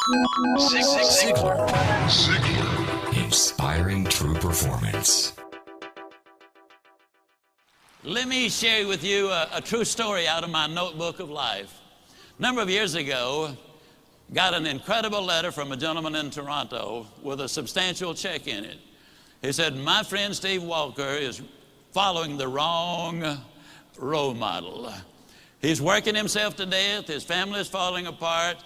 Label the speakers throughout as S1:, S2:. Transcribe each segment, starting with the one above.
S1: Zig Ziglar. Inspiring true performance.
S2: Let me share with you a true story out of my notebook of life. A number of years ago, got an incredible letter from a gentleman in Toronto with a substantial check in it. He said, my friend Steve Walker is following the wrong role model. He's working himself to death. His family is falling apart.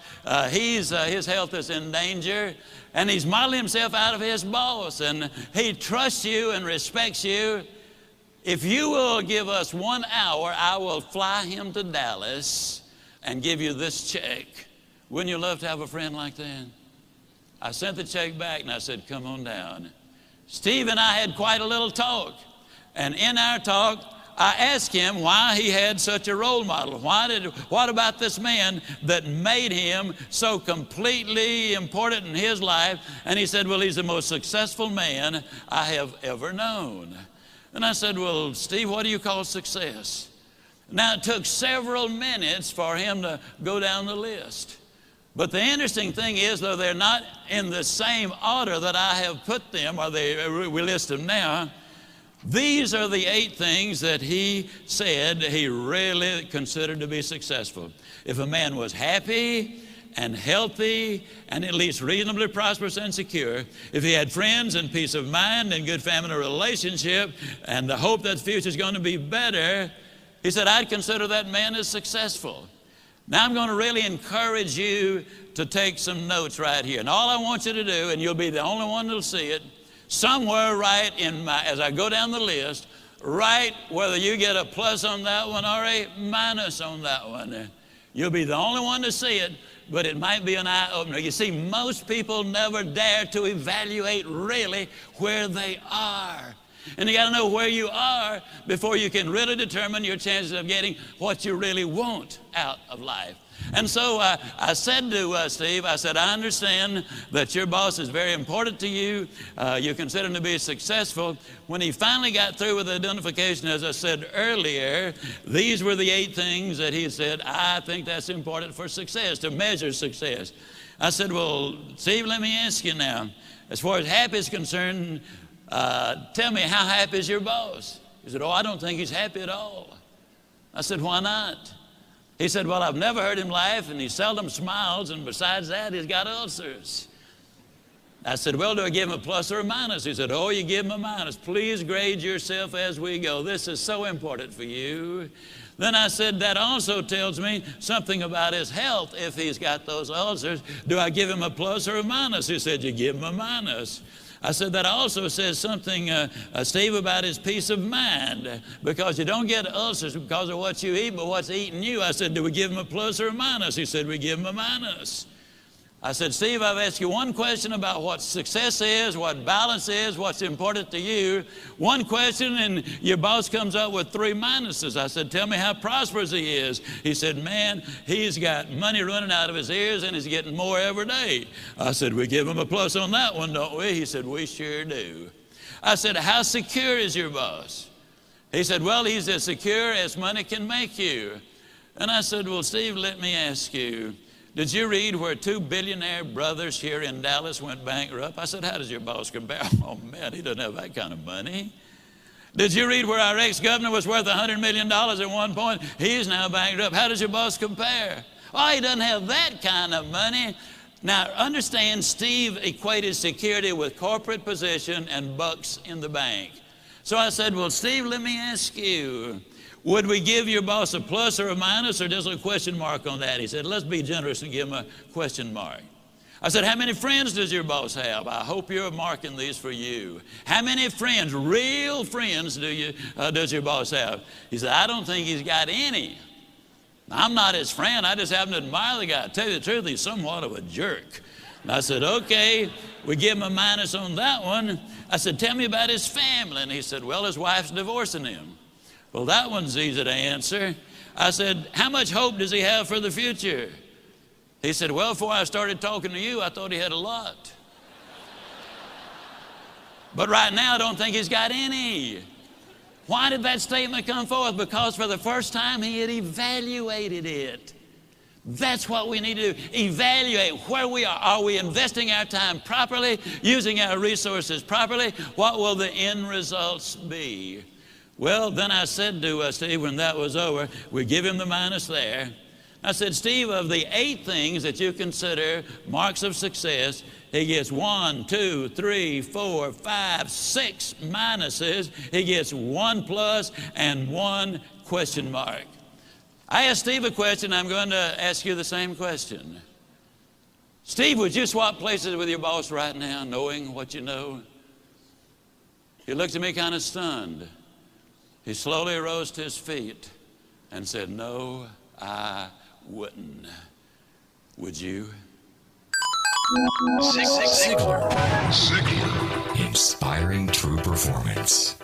S2: His health is in danger. And he's modeling himself out of his boss. And he trusts you and respects you. If you will give us 1 hour, I will fly him to Dallas and give you this check. Wouldn't you love to have a friend like that? I sent the check back and I said, come on down. Steve and I had quite a little talk. And in our talk, I asked him why he had such a role model. What about this man that made him so completely important in his life? And he said, well, he's the most successful man I have ever known. And I said, well, Steve, what do you call success? Now, it took several minutes for him to go down the list. But the interesting thing is, though they're not in the same order that I have put them, or we list them now, these are the 8 things that he said he really considered to be successful. If a man was happy and healthy and at least reasonably prosperous and secure, if he had friends and peace of mind and good family relationship and the hope that the future is going to be better, he said, I'd consider that man as successful. Now I'm going to really encourage you to take some notes right here. And all I want you to do, and you'll be the only one that'll see it, somewhere right as I go down the list, write whether you get a plus on that one or a minus on that one. You'll be the only one to see it, but it might be an eye-opener. You see, most people never dare to evaluate really where they are. And you got to know where you are before you can really determine your chances of getting what you really want out of life. And so I said to Steve, I said, I understand that your boss is very important to you. You consider him to be successful. When he finally got through with the identification, as I said earlier, these were the 8 things that he said, I think that's important for success, to measure success. I said, well, Steve, let me ask you now, as far as happy is concerned, tell me, how happy is your boss? He said, oh, I don't think he's happy at all. I said, why not? He said, well, I've never heard him laugh, and he seldom smiles, and besides that, he's got ulcers. I said, well, do I give him a plus or a minus? He said, oh, you give him a minus. Please grade yourself as we go. This is so important for you. Then I said, that also tells me something about his health if he's got those ulcers. Do I give him a plus or a minus? He said, you give him a minus. I said, that also says something, Steve, about his peace of mind, because you don't get ulcers because of what you eat, but what's eating you. I said, do we give him a plus or a minus? He said, we give him a minus. I said, Steve, I've asked you one question about what success is, what balance is, what's important to you. One question, and your boss comes up with 3 minuses. I said, tell me how prosperous he is. He said, man, he's got money running out of his ears, and he's getting more every day. I said, we give him a plus on that one, don't we? He said, we sure do. I said, how secure is your boss? He said, well, he's as secure as money can make you. And I said, well, Steve, let me ask you, did you read where 2 billionaire brothers here in Dallas went bankrupt? I said, how does your boss compare? Oh, man, he doesn't have that kind of money. Did you read where our ex-governor was worth $100 million at one point? He's now bankrupt. How does your boss compare? Oh, he doesn't have that kind of money. Now, understand, Steve equated security with corporate position and bucks in the bank. So I said, well, Steve, let me ask you, would we give your boss a plus or a minus, or just a question mark on that? He said, let's be generous and give him a question mark. I said, how many friends does your boss have? I hope you're marking these for you. How many friends, real friends, does your boss have? He said, I don't think he's got any. I'm not his friend. I just happen to admire the guy. To tell you the truth, he's somewhat of a jerk. And I said, okay, we give him a minus on that one. I said, tell me about his family. And he said, well, his wife's divorcing him. Well, that one's easy to answer. I said, how much hope does he have for the future? He said, well, before I started talking to you, I thought he had a lot. But right now, I don't think he's got any. Why did that statement come forth? Because for the first time, he had evaluated it. That's what we need to do. Evaluate where we are. Are we investing our time properly, using our resources properly? What will the end results be? Well, then I said to Steve when that was over, we give him the minus there. I said, Steve, of the 8 things that you consider marks of success, he gets 1, 2, 3, 4, 5, 6 minuses. He gets 1 plus and 1 question mark. I asked Steve a question. I'm going to ask you the same question. Steve, would you swap places with your boss right now, knowing what you know? He looked at me kind of stunned. He slowly rose to his feet and said, no, I wouldn't. Would you?
S1: Zig Ziglar. Inspiring true performance.